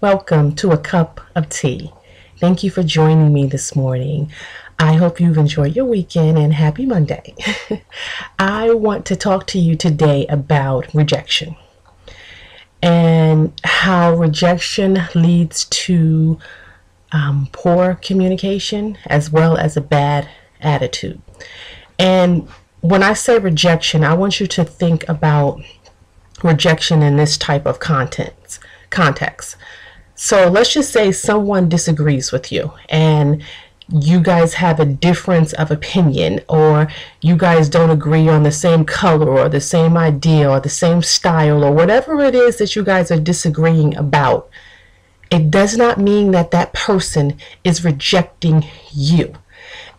Welcome to A Cup of Tea. Thank you for joining me this morning. I hope you've enjoyed your weekend and happy Monday. I want to talk to you today about rejection and how rejection leads to poor communication as well as a bad attitude. And when I say rejection, I want you to think about rejection in this type of context. So let's just say someone disagrees with you and you guys have a difference of opinion, or you guys don't agree on the same color or the same idea or the same style or whatever it is that you guys are disagreeing about. It does not mean that that person is rejecting you.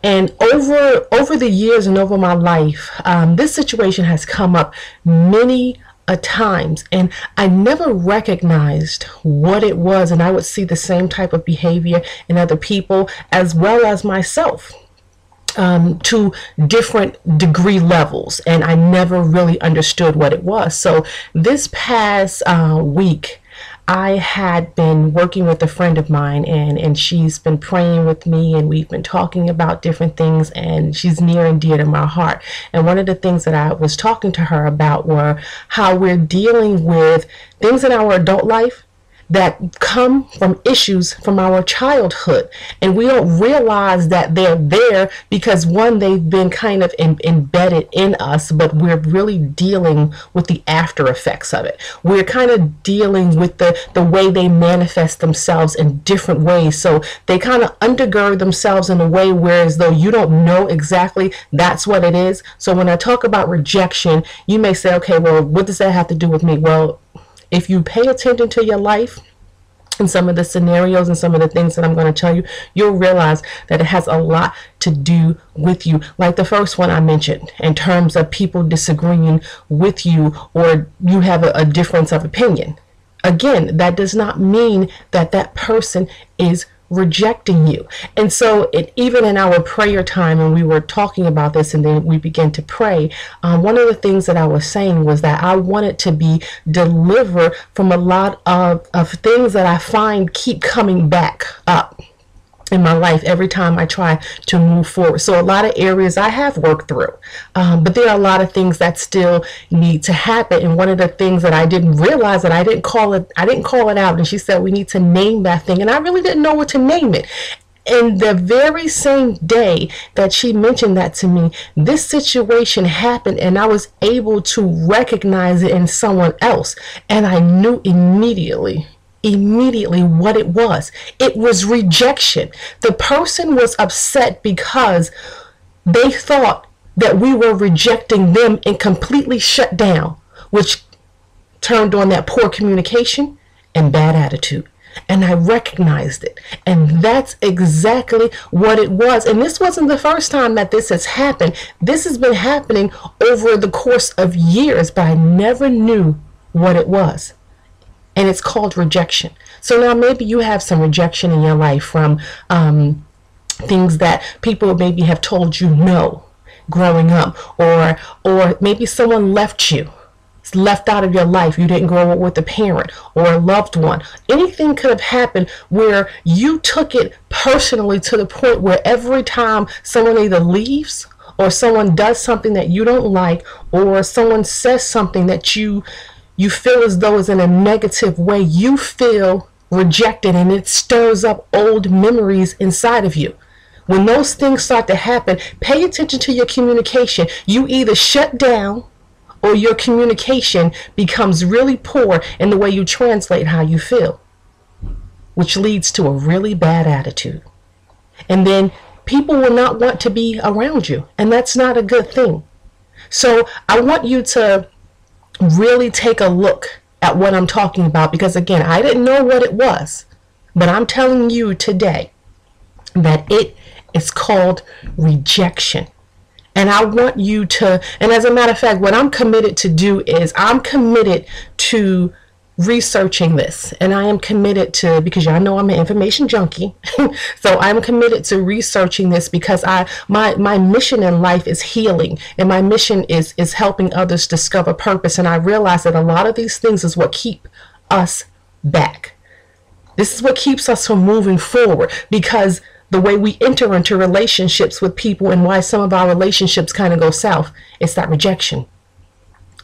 And over the years and over my life, this situation has come up many times, and I never recognized what it was, and I would see the same type of behavior in other people as well as myself, to different degree levels, and I never really understood what it was. So this past week I had been working with a friend of mine, and she's been praying with me, and we've been talking about different things, and she's near and dear to my heart. And one of the things that I was talking to her about were how we're dealing with things in our adult life that come from issues from our childhood, and we don't realize that they're there because, one, they've been kind of embedded in us, but we're really dealing with the after effects of it. We're kind of dealing with the way they manifest themselves in different ways, so they kind of undergird themselves in a way whereas though you don't know exactly that's what it is. So when I talk about rejection, you may say, okay, well, what does that have to do with me? Well, if you pay attention to your life and some of the scenarios and some of the things that I'm going to tell you, you'll realize that it has a lot to do with you. Like the first one I mentioned, in terms of people disagreeing with you, or you have a difference of opinion. Again, that does not mean that that person is rejecting you. And so even in our prayer time, and we were talking about this, and then we began to pray, one of the things that I was saying was that I wanted to be delivered from a lot of things that I find keep coming back up in my life every time I try to move forward. So a lot of areas I have worked through, but there are a lot of things that still need to happen. And one of the things that I didn't realize, that I didn't call it out. And she said, we need to name that thing. And I really didn't know what to name it. And the very same day that she mentioned that to me, this situation happened, and I was able to recognize it in someone else. And I knew immediately what it was. It was rejection. The person was upset because they thought that we were rejecting them and completely shut down, which turned on that poor communication and bad attitude. And I recognized it. And that's exactly what it was. And this wasn't the first time that this has happened. This has been happening over the course of years, but I never knew what it was. And it's called rejection. So now maybe you have some rejection in your life from things that people maybe have told you no growing up, or maybe someone left out of your life. You didn't grow up with a parent or a loved one. Anything could have happened where you took it personally to the point where every time someone either leaves, or someone does something that you don't like, or someone says something that you feel as though is in a negative way, you feel rejected, and it stirs up old memories inside of you. When those things start to happen, pay attention to your communication. You either shut down, or your communication becomes really poor in the way you translate how you feel, which leads to a really bad attitude. And then people will not want to be around you, and that's not a good thing. So I want you to really take a look at what I'm talking about, because again, I didn't know what it was, but I'm telling you today that it is called rejection. And I want you to, and as a matter of fact, what I'm committed to do is I'm committed to researching this, and I am committed to, because y'all know I'm an information junkie, so I'm committed to researching this, because my mission in life is healing, and my mission is helping others discover purpose. And I realize that a lot of these things is what keep us back. This is what keeps us from moving forward, because the way we enter into relationships with people and why some of our relationships kind of go south, it's that rejection.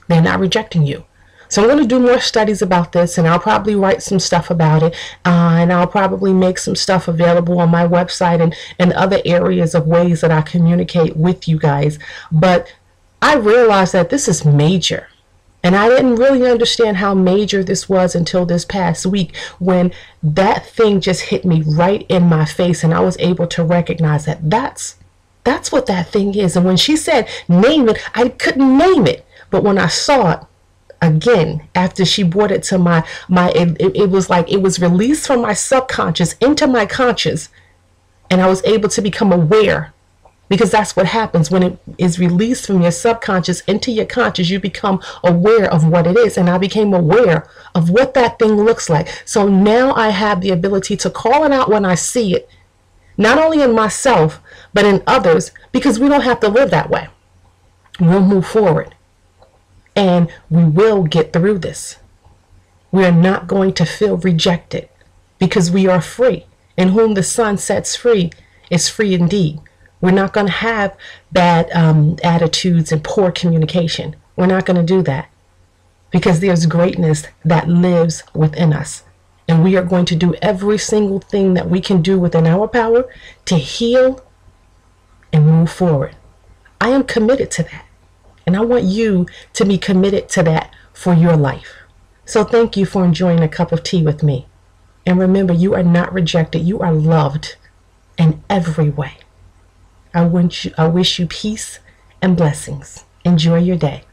They're not rejecting you. So I'm going to do more studies about this, and I'll probably write some stuff about it, and I'll probably make some stuff available on my website and other areas of ways that I communicate with you guys. But I realized that this is major. And I didn't really understand how major this was until this past week, when that thing just hit me right in my face, and I was able to recognize that that's what that thing is. And when she said, name it, I couldn't name it. But when I saw it, again, after she brought it to it was like it was released from my subconscious into my conscious, and I was able to become aware, because that's what happens when it is released from your subconscious into your conscious. You become aware of what it is, and I became aware of what that thing looks like. So now I have the ability to call it out when I see it, not only in myself but in others, because we don't have to live that way. We'll move forward. And we will get through this. We are not going to feel rejected, because we are free. In whom the Son sets free is free indeed. We're not going to have bad attitudes and poor communication. We're not going to do that, because there's greatness that lives within us. And we are going to do every single thing that we can do within our power to heal and move forward. I am committed to that. And I want you to be committed to that for your life. So thank you for enjoying a cup of tea with me. And remember, you are not rejected. You are loved in every way. I wish you peace and blessings. Enjoy your day.